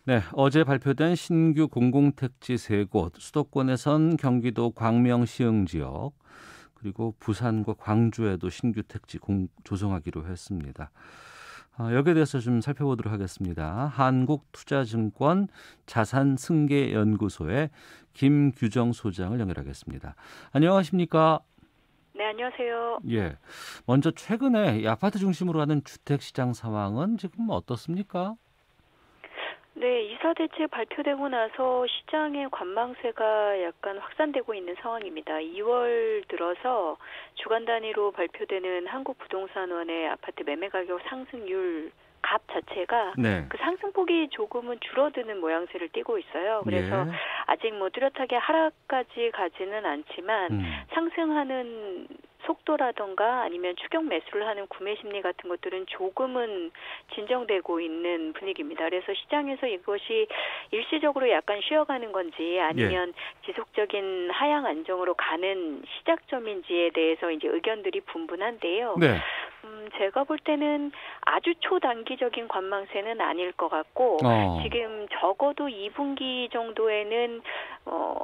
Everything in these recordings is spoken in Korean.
네, 어제 발표된 신규 공공택지 세 곳, 수도권에선 경기도 광명 시흥 지역, 그리고 부산과 광주에도 신규 택지 조성하기로 했습니다. 여기에 대해서 좀 살펴보도록 하겠습니다. 한국투자증권 자산승계연구소의 김규정 소장을 연결하겠습니다. 안녕하십니까? 네, 안녕하세요. 예. 먼저 최근에 이 아파트 중심으로 하는 주택시장 상황은 지금 어떻습니까? 네, 이사 대책 발표되고 나서 시장의 관망세가 약간 확산되고 있는 상황입니다. 2월 들어서 주간 단위로 발표되는 한국부동산원의 아파트 매매 가격 상승률 값 자체가 네. 그 상승폭이 조금은 줄어드는 모양새를 띠고 있어요. 그래서 예. 아직 뭐 뚜렷하게 하락까지 가지는 않지만 상승하는 속도라던가 아니면 추격 매수를 하는 구매 심리 같은 것들은 조금은 진정되고 있는 분위기입니다. 그래서 시장에서 이것이 일시적으로 약간 쉬어가는 건지 예. 아니면 지속적인 하향 안정으로 가는 시작점인지에 대해서 이제 의견들이 분분한데요. 네. 제가 볼 때는 아주 초단기적인 관망세는 아닐 것 같고 어. 지금 적어도 2분기 정도에는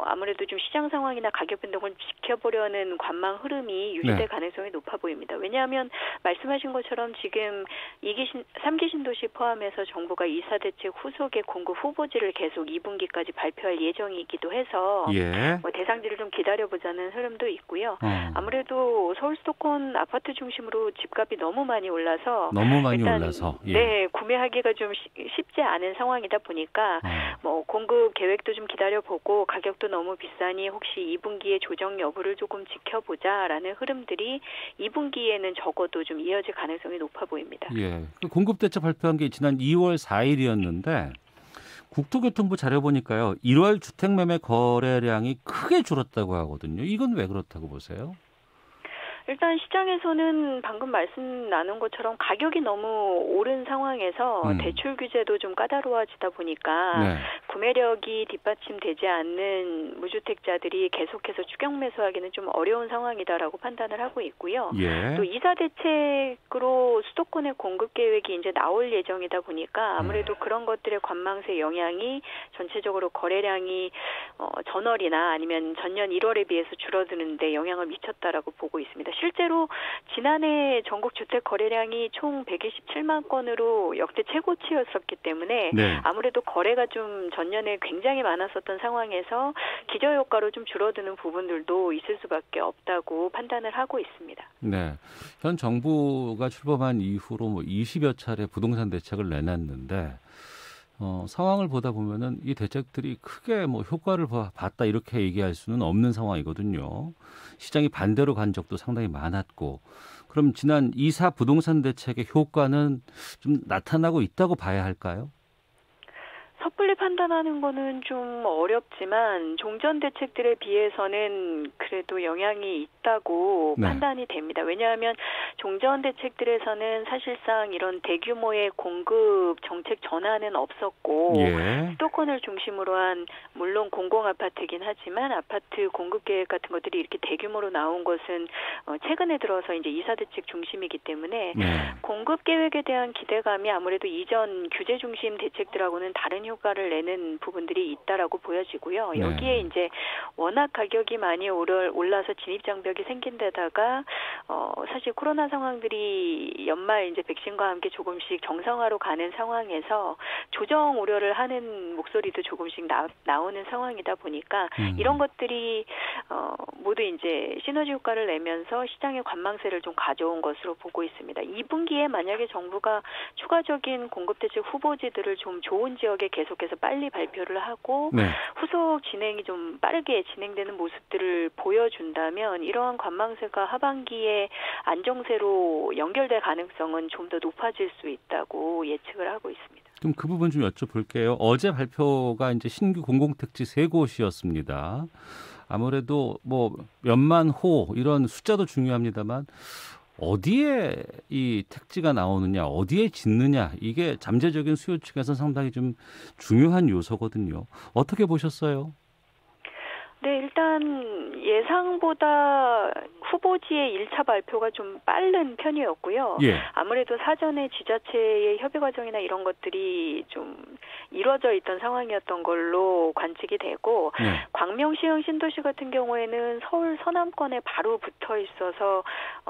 아무래도 좀 시장 상황이나 가격 변동을 지켜보려는 관망 흐름이 유지될 네. 가능성이 높아 보입니다. 왜냐하면 말씀하신 것처럼 지금 3기 신도시 포함해서 정부가 이사 대책 후속의 공급 후보지를 계속 2분기까지 발표할 예정이기도 해서 예. 뭐 대상지를 좀 기다려보자는 흐름도 있고요. 어. 아무래도 서울 수도권 아파트 중심으로 집값이 너무 많이 올라서 너무 많이 일단 올라서. 예. 네, 구매하기가 좀 쉽지 않은 상황이다 보니까 어. 뭐 공급 계획도 좀 기다려보고 가격도 너무 비싸니 혹시 2분기에 조정 여부를 조금 지켜보자라는 흐름들이 2분기에는 적어도 좀 이어질 가능성이 높아 보입니다. 예. 그 공급 대책 발표한 게 지난 2월 4일이었는데 국토교통부 자료 보니까요. 1월 주택 매매 거래량이 크게 줄었다고 하거든요. 이건 왜 그렇다고 보세요? 일단 시장에서는 방금 말씀 나눈 것처럼 가격이 너무 오른 상황에서 대출 규제도 좀 까다로워지다 보니까 네. 구매력이 뒷받침되지 않는 무주택자들이 계속해서 추격 매수하기는 좀 어려운 상황이다라고 판단을 하고 있고요. 예. 또 이사 대책으로 수도권의 공급 계획이 이제 나올 예정이다 보니까 아무래도 그런 것들의 관망세 영향이 전체적으로 거래량이 전월이나 아니면 전년 1월에 비해서 줄어드는데 영향을 미쳤다라고 보고 있습니다. 실제로 지난해 전국 주택 거래량이 총 127만 건으로 역대 최고치였었기 때문에 네. 아무래도 거래가 좀 전년에 굉장히 많았었던 상황에서 기저효과로 좀 줄어드는 부분들도 있을 수밖에 없다고 판단을 하고 있습니다. 네. 현 정부가 출범한 이후로 뭐 20여 차례 부동산 대책을 내놨는데 상황을 보다 보면은 이 대책들이 크게 뭐 효과를 봤다 이렇게 얘기할 수는 없는 상황이거든요. 시장이 반대로 간 적도 상당히 많았고, 그럼 지난 이사 부동산 대책의 효과는 좀 나타나고 있다고 봐야 할까요? 섣불리 판단하는 거는 좀 어렵지만 종전 대책들에 비해서는 그래도 영향이 있다고 네. 판단이 됩니다. 왜냐하면 종전 대책들에서는 사실상 이런 대규모의 공급 정책 전환은 없었고 예. 수도권을 중심으로 한 물론 공공 아파트긴 하지만 아파트 공급 계획 같은 것들이 이렇게 대규모로 나온 것은 최근에 들어서 이제 이사 대책 중심이기 때문에 네. 공급 계획에 대한 기대감이 아무래도 이전 규제 중심 대책들하고는 다른 효과를 내는 부분들이 있다라고 보여지고요. 네. 여기에 이제 워낙 가격이 많이 올라서 진입 장벽이 생긴 데다가 사실 코로나 상황들이 연말 이제 백신과 함께 조금씩 정상화로 가는 상황에서 조정 우려를 하는 목소리도 조금씩 나오는 상황이다 보니까 이런 것들이 모두 이제 시너지 효과를 내면서 시장의 관망세를 좀 가져온 것으로 보고 있습니다. 2분기에 만약에 정부가 추가적인 공급 대책 후보지들을 좀 좋은 지역에 계속해서 빨리 발표를 하고 네. 후속 진행이 좀 빠르게 진행되는 모습들을 보여준다면 이러한 관망세가 하반기에 안정세로 연결될 가능성은 좀 더 높아질 수 있다고 예측을 하고 있습니다. 그럼 그 부분 좀 여쭤볼게요. 어제 발표가 이제 신규 공공택지 세 곳이었습니다. 아무래도 뭐 몇만 호 이런 숫자도 중요합니다만 어디에 이 택지가 나오느냐, 어디에 짓느냐, 이게 잠재적인 수요 측에서 상당히 좀 중요한 요소거든요. 어떻게 보셨어요? 네, 일단 예상보다 후보지의 1차 발표가 좀 빠른 편이었고요. 예. 아무래도 사전에 지자체의 협의 과정이나 이런 것들이 좀 이루어져 있던 상황이었던 걸로 관측이 되고, 네. 광명시흥 신도시 같은 경우에는 서울 서남권에 바로 붙어 있어서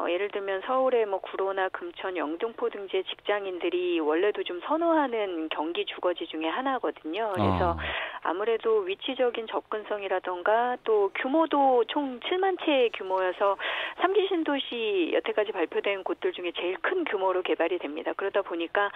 예를 들면 서울의 뭐 구로나 금천, 영등포 등지의 직장인들이 원래도 좀 선호하는 경기 주거지 중에 하나거든요. 그래서 아무래도 위치적인 접근성이라던가 또 규모도 총 7만 채 규모여서 3기 신도시 여태까지 발표된 곳들 중에 제일 큰 규모로 개발이 됩니다. 그러다 보니까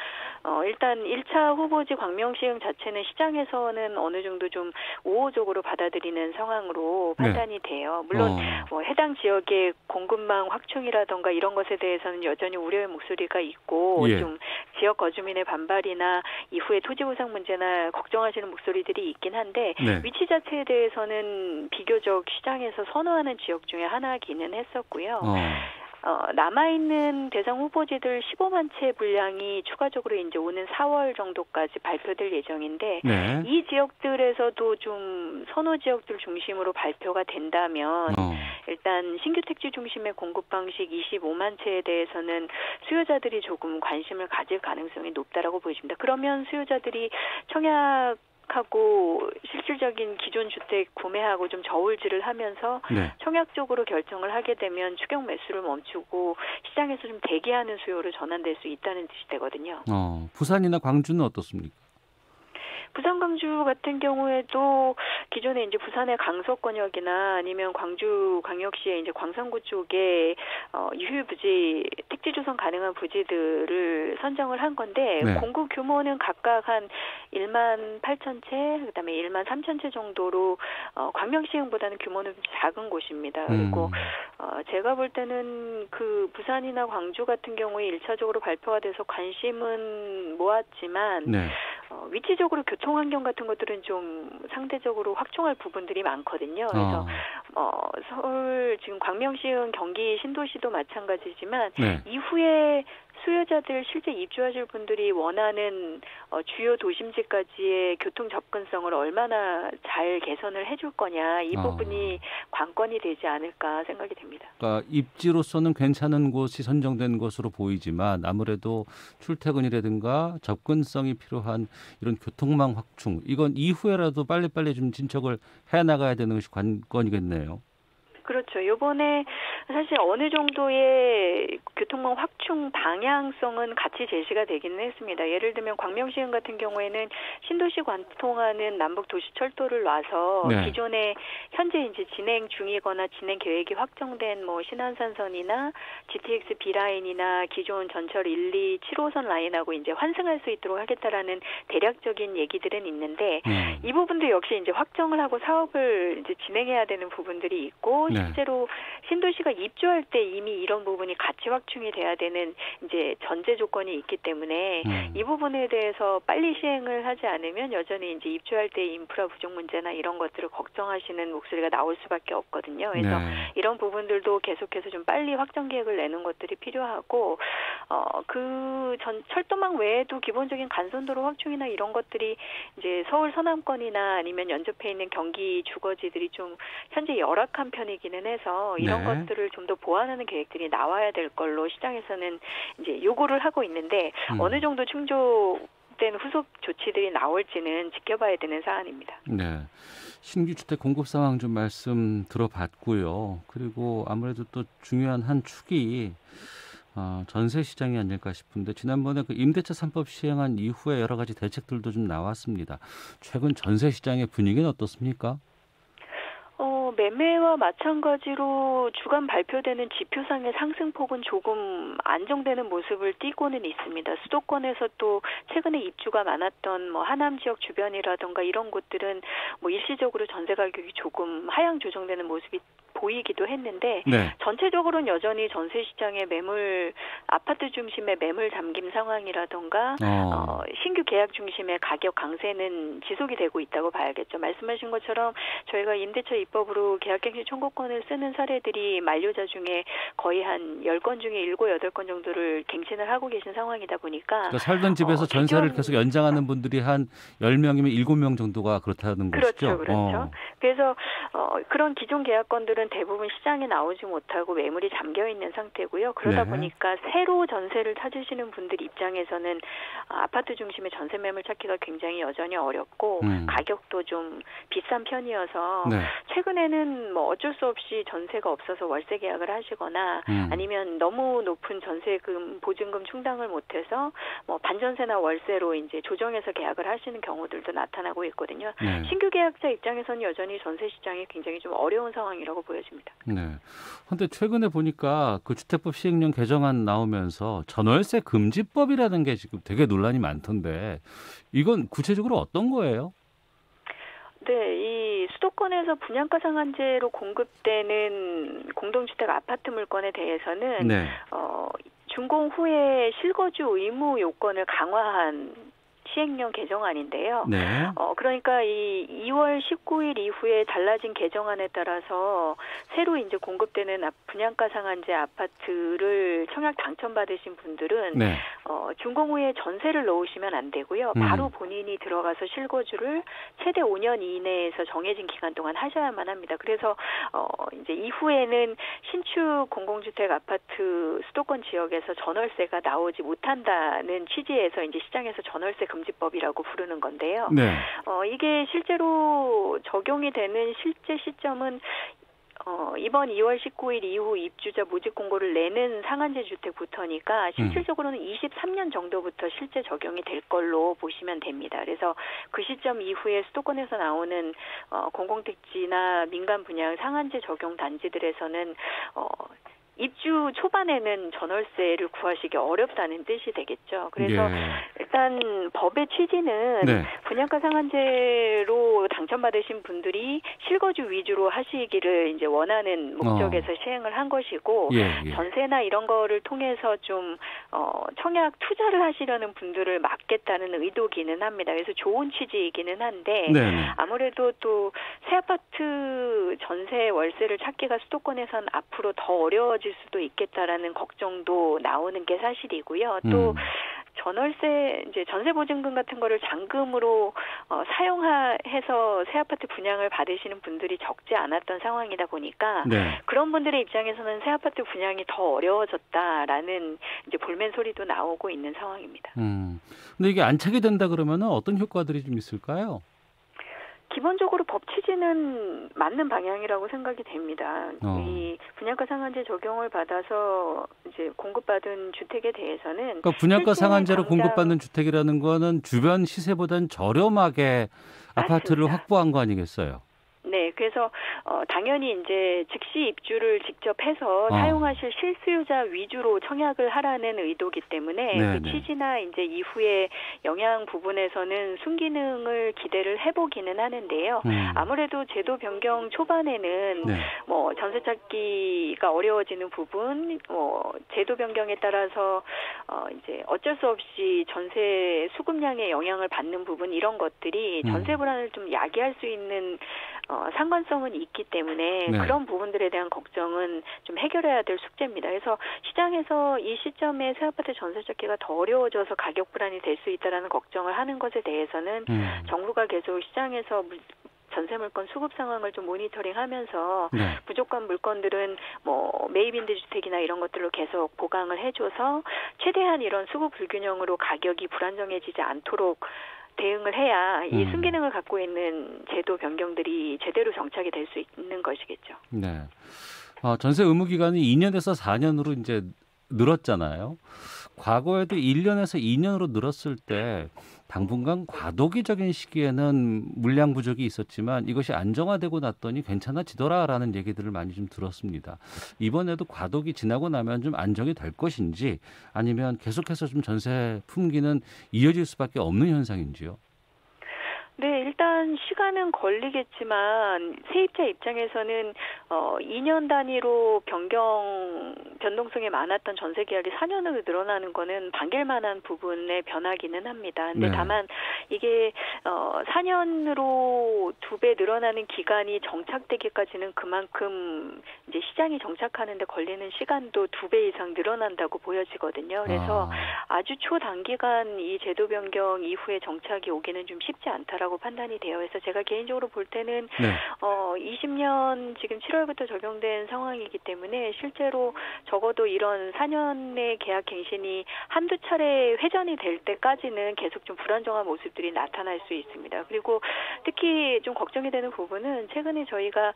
일단 1차 후보지 광명시흥 자체는 시장에서는 어느 정도 좀 우호적으로 받아들이는 상황으로 판단이 돼요. 물론 뭐 해당 지역의 공급망 확충이라던가 이런 것에 대해서는 여전히 우려의 목소리가 있고 예. 좀 지역 거주민의 반발이나 이후에 토지 보상 문제나 걱정하시는 목소리들이 있긴 한데 네. 위치 자체에 대해서는 비교적 시장에서 선호하는 지역 중에 하나기는 했었고요. 남아있는 대상 후보지들 15만 채 분량이 추가적으로 이제 오는 4월 정도까지 발표될 예정인데 네. 이 지역들에서도 좀 선호 지역들 중심으로 발표가 된다면 일단 신규 택지 중심의 공급 방식 25만 채에 대해서는 수요자들이 조금 관심을 가질 가능성이 높다라고 보여집니다. 그러면 수요자들이 청약 하고 실질적인 기존 주택 구매하고 좀 저울질을 하면서 네. 청약 쪽으로 결정을 하게 되면 추격 매수를 멈추고 시장에서 좀 대기하는 수요로 전환될 수 있다는 뜻이 되거든요. 부산이나 광주는 어떻습니까? 부산 광주 같은 경우에도 기존에 이제 부산의 강서권역이나 아니면 광주 광역시의 이제 광산구 쪽에 유휴 부지 택지 조성 가능한 부지들을 선정을 한 건데 네. 공급 규모는 각각 한 1만 8천 채, 그다음에 1만 3천 채 정도로 광명시흥보다는 규모는 작은 곳입니다. 그리고 제가 볼 때는 그 부산이나 광주 같은 경우에 1차적으로 발표가 돼서 관심은 모았지만 네. 위치적으로 교통 환경 같은 것들은 좀 상대적으로 확충할 부분들이 많거든요. 그래서 서울 지금 광명시흥 경기 신도시도 마찬가지지만 네. 이후에 수요자들 실제 입주하실 분들이 원하는 주요 도심지까지의 교통 접근성을 얼마나 잘 개선을 해줄 거냐 이 부분이 관건이 되지 않을까 생각이 됩니다. 그러니까 입지로서는 괜찮은 곳이 선정된 것으로 보이지만 아무래도 출퇴근이라든가 접근성이 필요한 이런 교통망 확충 이건 이후에라도 빨리빨리 좀 진척을 해나가야 되는 것이 관건이겠네요. 그렇죠. 이번에 사실 어느 정도의 교통망 확충 방향성은 같이 제시가 되기는 했습니다. 예를 들면 광명시흥 같은 경우에는 신도시 관통하는 남북 도시철도를 놔서 네. 기존에 현재 이제 진행 중이거나 진행 계획이 확정된 뭐 신안산선이나 GTX B라인이나 기존 전철 1, 2, 7호선 라인하고 이제 환승할 수 있도록 하겠다라는 대략적인 얘기들은 있는데 이 부분도 역시 이제 확정을 하고 사업을 이제 진행해야 되는 부분들이 있고 실제로 신도시가 입주할 때 이미 이런 부분이 같이 확충이 돼야 되는 이제 전제 조건이 있기 때문에 이 부분에 대해서 빨리 시행을 하지 않으면 여전히 이제 입주할 때 인프라 부족 문제나 이런 것들을 걱정하시는 목소리가 나올 수밖에 없거든요. 그래서 이런 부분들도 계속해서 좀 빨리 확정 계획을 내는 것들이 필요하고 그 철도망 외에도 기본적인 간선도로 확충이나 이런 것들이 이제 서울 서남권이나 아니면 연접해 있는 경기 주거지들이 좀 현재 열악한 편이기는 해서 이런 것들을 좀 더 보완하는 계획들이 나와야 될 걸로 시장에서는 이제 요구를 하고 있는데 어느 정도 충족된 후속 조치들이 나올지는 지켜봐야 되는 사안입니다. 네. 신규 주택 공급 상황 좀 말씀 들어봤고요. 그리고 아무래도 또 중요한 한 축이 전세 시장이 아닐까 싶은데 지난번에 그 임대차 3법 시행한 이후에 여러 가지 대책들도 좀 나왔습니다. 최근 전세 시장의 분위기는 어떻습니까? 매매와 마찬가지로 주간 발표되는 지표상의 상승폭은 조금 안정되는 모습을 띠고는 있습니다. 수도권에서 또 최근에 입주가 많았던 뭐 하남 지역 주변이라던가 이런 곳들은 뭐 일시적으로 전세 가격이 조금 하향 조정되는 모습이 보이기도 했는데 네. 전체적으로는 여전히 전세 시장의 아파트 중심의 매물 잠김 상황이라던가 신규 계약 중심의 가격 강세는 지속이 되고 있다고 봐야겠죠. 말씀하신 것처럼 저희가 임대차 입법으로 계약갱신 청구권을 쓰는 사례들이 만료자 중에 거의 한 10건 중에 7, 8건 정도를 갱신을 하고 계신 상황이다 보니까 그러니까 살던 집에서 전세를 계속 연장하는 분들이 한 10명이면 7명 정도가 그렇다는 것이죠. 그렇죠. 그래서 그런 기존 계약건들은 대부분 시장에 나오지 못하고 매물이 잠겨 있는 상태고요. 그러다 보니까 새로 전세를 찾으시는 분들 입장에서는 아파트 중심의 전세 매물 찾기가 굉장히 여전히 어렵고 가격도 좀 비싼 편이어서 최근에는 뭐 어쩔 수 없이 전세가 없어서 월세 계약을 하시거나 아니면 너무 높은 전세금 보증금 충당을 못해서 뭐 반전세나 월세로 이제 조정해서 계약을 하시는 경우들도 나타나고 있거든요. 신규 계약자 입장에서는 여전히 전세 시장이 굉장히 좀 어려운 상황이라고 보여집니다. 네. 그런데 최근에 보니까 그 주택법 시행령 개정안 나오면서 전월세 금지법이라는 게 지금 되게 논란이 많던데 이건 구체적으로 어떤 거예요? 네, 이 수도권에서 분양가 상한제로 공급되는 공동주택 아파트 물건에 대해서는 준공 후에 실거주 의무 요건을 강화한 시행령 개정안인데요. 그러니까 이 2월 19일 이후에 달라진 개정안에 따라서 새로 이제 공급되는 분양가 상한제 아파트를 청약 당첨받으신 분들은 준공 후에 전세를 넣으시면 안 되고요. 바로 본인이 들어가서 실거주를 최대 5년 이내에서 정해진 기간 동안 하셔야만 합니다. 그래서 이제 이후에는 신축 공공주택 아파트 수도권 지역에서 전월세가 나오지 못한다는 취지에서 이제 시장에서 전월세 금지법이라고 부르는 건데요. 이게 실제로 적용이 되는 실제 시점은 이번 2월 19일 이후 입주자 모집 공고를 내는 상한제 주택부터니까 실질적으로는 23년 정도부터 실제 적용이 될 걸로 보시면 됩니다. 그래서 그 시점 이후에 수도권에서 나오는 공공택지나 민간 분양 상한제 적용 단지들에서는 입주 초반에는 전월세를 구하시기 어렵다는 뜻이 되겠죠. 그래서 일단 법의 취지는 분양가 상한제로 당첨받으신 분들이 실거주 위주로 하시기를 이제 원하는 목적에서 시행을 한 것이고 전세나 이런 거를 통해서 좀 청약 투자를 하시려는 분들을 막겠다는 의도기는 합니다. 그래서 좋은 취지이기는 한데 아무래도 또 새 아파트 전세 월세를 찾기가 수도권에선 앞으로 더 어려워질 수도 있겠다라는 걱정도 나오는 게 사실이고요. 또 전월세 이제 전세 보증금 같은 거를 잔금으로 사용해서 새 아파트 분양을 받으시는 분들이 적지 않았던 상황이다 보니까 그런 분들의 입장에서는 새 아파트 분양이 더 어려워졌다라는 이제 볼멘 소리도 나오고 있는 상황입니다. 근데 이게 안착이 된다 그러면은 어떤 효과들이 좀 있을까요? 기본적으로 법 취지는 맞는 방향이라고 생각이 됩니다. 이 분양가 상한제 적용을 받아서 이제 공급받은 주택에 대해서는 그러니까 분양가 상한제로 공급받는 주택이라는 거는 주변 시세보다는 저렴하게 아파트를 확보한 거 아니겠어요? 네, 그래서 당연히 이제 즉시 입주를 직접 해서 사용하실 실수요자 위주로 청약을 하라는 의도기 때문에 그 취지나 이제 이후에 영향 부분에서는 순기능을 기대를 해보기는 하는데요. 아무래도 제도 변경 초반에는 뭐 전세 찾기가 어려워지는 부분, 제도 변경에 따라서 이제 어쩔 수 없이 전세 수급량에 영향을 받는 부분 이런 것들이 전세 불안을 좀 야기할 수 있는 상관성은 있기 때문에 그런 부분들에 대한 걱정은 좀 해결해야 될 숙제입니다. 그래서 시장에서 이 시점에 새 아파트 전세 찾기가 더 어려워져서 가격 불안이 될 수 있다라는 걱정을 하는 것에 대해서는 정부가 계속 시장에서 전세 물건 수급 상황을 좀 모니터링하면서 부족한 물건들은 뭐 매입 임대주택이나 이런 것들로 계속 보강을 해줘서 최대한 이런 수급 불균형으로 가격이 불안정해지지 않도록 대응을 해야 이 순기능을 갖고 있는 제도 변경들이 제대로 정착이 될 수 있는 것이겠죠. 전세 의무 기간이 2년에서 4년으로 이제 늘었잖아요. 과거에도 1년에서 2년으로 늘었을 때 당분간 과도기적인 시기에는 물량 부족이 있었지만 이것이 안정화되고 났더니 괜찮아지더라라는 얘기들을 많이 좀 들었습니다. 이번에도 과도기 지나고 나면 좀 안정이 될 것인지 아니면 계속해서 좀 전세 품귀는 이어질 수밖에 없는 현상인지요? 네, 일단 시간은 걸리겠지만 세입자 입장에서는 2년 단위로 변동성이 많았던 전세 계약이 4년으로 늘어나는 거는 반길 만한 부분의 변화기는 합니다. 근데 네. 다만 이게 4년으로 2배 늘어나는 기간이 정착되기까지는 그만큼 이제 시장이 정착하는데 걸리는 시간도 2배 이상 늘어난다고 보여지거든요. 그래서 아주 초단기간 이 제도 변경 이후에 정착이 오기는 좀 쉽지 않다라고 판단이 되어 있어서 제가 개인적으로 볼 때는 네. 20년 지금 7월부터 적용된 상황이기 때문에 실제로 적어도 이런 4년의 계약 갱신이 한두 차례 회전이 될 때까지는 계속 좀 불안정한 모습들이 나타날 수 있습니다. 그리고 특히 좀 걱정이 되는 부분은 최근에 저희가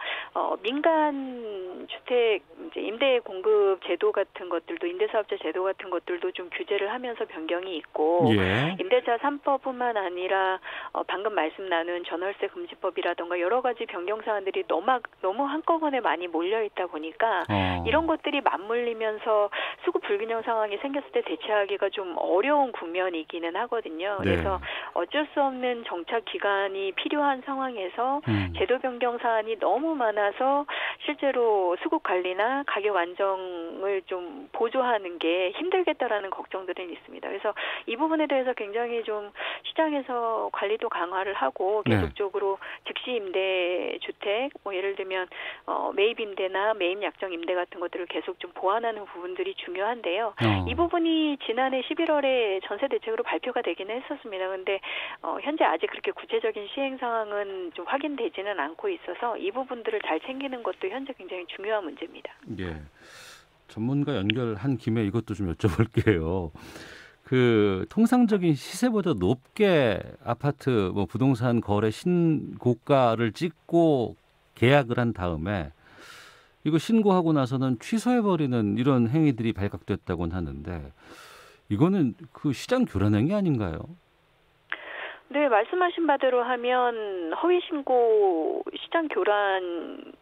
민간 주택 이제 임대 공급 제도 같은 것들도 임대사업자 제도 같은 것들도 좀 규제를 하면서 변경이 있고 예. 임대차 3법뿐만 아니라 방금 말씀 나눈 전월세 금지법이라던가 여러 가지 변경 사안들이 너무 한꺼번에 많이 몰려 있다 보니까 이런 것들이 맞물리면서 수급 불균형 상황이 생겼을 때 대처하기가 좀 어려운 국면이기는 하거든요. 네. 그래서 어쩔 수 없는 정착 기간이 필요한 상황에서 제도 변경 사안이 너무 많아서 실제로 수급 관리나 가격 안정을 좀 보조하는 게 힘들겠다라는 걱정들은 있습니다. 그래서 이 부분에 대해서 굉장히 좀 시장에서 관리도 강화를 하고 계속적으로 즉시 임대 주택, 뭐 예를 들면 매입 임대나 매입 약정 임대 같은 것들을 계속 좀 보완하는 부분들이 중요한데요. 이 부분이 지난해 11월에 전세 대책으로 발표가 되기는 했었습니다. 그런데 현재 아직 그렇게 구체적인 시행 상황은 좀 확인되지는 않고 있어서 이 부분들을 잘 챙기는 것도 현재 굉장히 중요한 문제입니다. 예. 전문가 연결한 김에 이것도 좀 여쭤볼게요. 그 통상적인 시세보다 높게 아파트 뭐 부동산 거래 신고가를 찍고 계약을 한 다음에 이거 신고하고 나서는 취소해버리는 이런 행위들이 발각됐다고는 하는데 이거는 그 시장 교란 행위 아닌가요? 네, 말씀하신 바대로 하면 허위 신고 시장 교란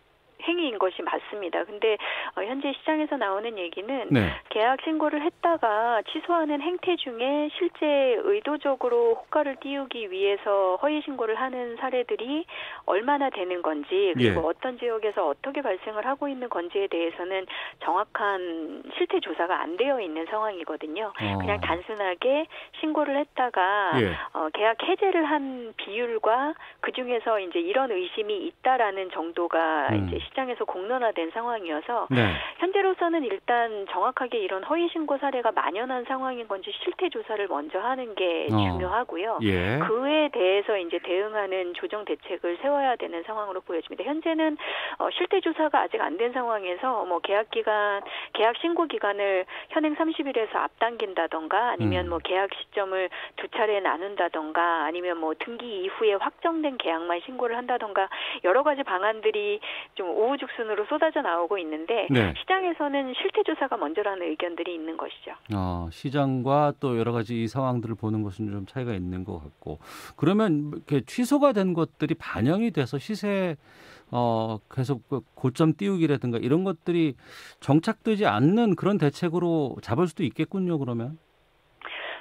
행위인 것이 맞습니다. 근데 현재 시장에서 나오는 얘기는 계약 신고를 했다가 취소하는 행태 중에 실제 의도적으로 호가를 띄우기 위해서 허위 신고를 하는 사례들이 얼마나 되는 건지 그리고 어떤 지역에서 어떻게 발생을 하고 있는 건지에 대해서는 정확한 실태 조사가 안 되어 있는 상황이거든요. 그냥 단순하게 신고를 했다가 계약 해제를 한 비율과 그중에서 이제 이런 의심이 있다라는 정도가 이제 시장에서 공론화된 상황이어서 현재로서는 일단 정확하게 이런 허위 신고 사례가 만연한 상황인 건지 실태 조사를 먼저 하는 게 중요하고요. 그에 대해서 이제 대응하는 조정 대책을 세워야 되는 상황으로 보여집니다. 현재는 실태 조사가 아직 안 된 상황에서 뭐 계약 신고 기간을 현행 30일에서 앞당긴다던가 아니면 뭐 계약 시점을 두 차례 나눈다던가 아니면 뭐 등기 이후에 확정된 계약만 신고를 한다던가 여러 가지 방안들이 좀 우후죽순으로 쏟아져 나오고 있는데 시장에서는 실태 조사가 먼저라는 의견들이 있는 것이죠. 시장과 또 여러 가지 이 상황들을 보는 것은 좀 차이가 있는 것 같고 그러면 이렇게 취소가 된 것들이 반영이 돼서 시세 계속 고점 띄우기라든가 이런 것들이 정착되지 않는 그런 대책으로 잡을 수도 있겠군요. 그러면.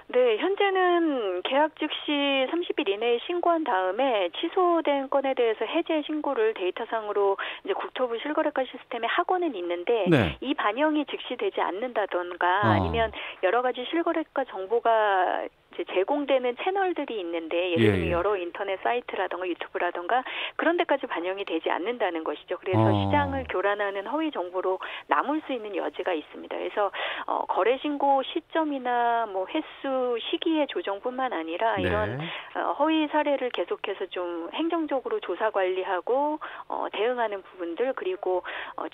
네, 현재는 계약 즉시 30일 이내에 신고한 다음에 취소된 건에 대해서 해제 신고를 데이터상으로 이제 국토부 실거래가 시스템에 하고는 있는데 이 반영이 즉시 되지 않는다던가 아니면 여러 가지 실거래가 정보가 제공되는 채널들이 있는데 예를 들면 여러 인터넷 사이트라든가 유튜브라든가 그런 데까지 반영이 되지 않는다는 것이죠. 그래서 시장을 교란하는 허위 정보로 남을 수 있는 여지가 있습니다. 그래서 거래 신고 시점이나 뭐 횟수, 시기의 조정뿐만 아니라 이런 허위 사례를 계속해서 좀 행정적으로 조사 관리하고 대응하는 부분들 그리고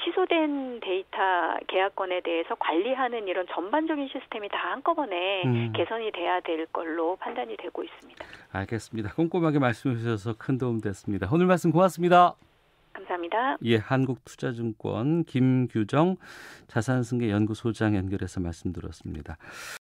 취소된 데이터 계약건에 대해서 관리하는 이런 전반적인 시스템이 다 한꺼번에 개선이 돼야 될 걸로 판단이 되고 있습니다. 알겠습니다. 꼼꼼하게 말씀해 주셔서 큰 도움 됐습니다. 오늘 말씀 고맙습니다. 감사합니다. 한국투자증권 김규정 자산승계연구소장 연결해서 말씀 들었습니다.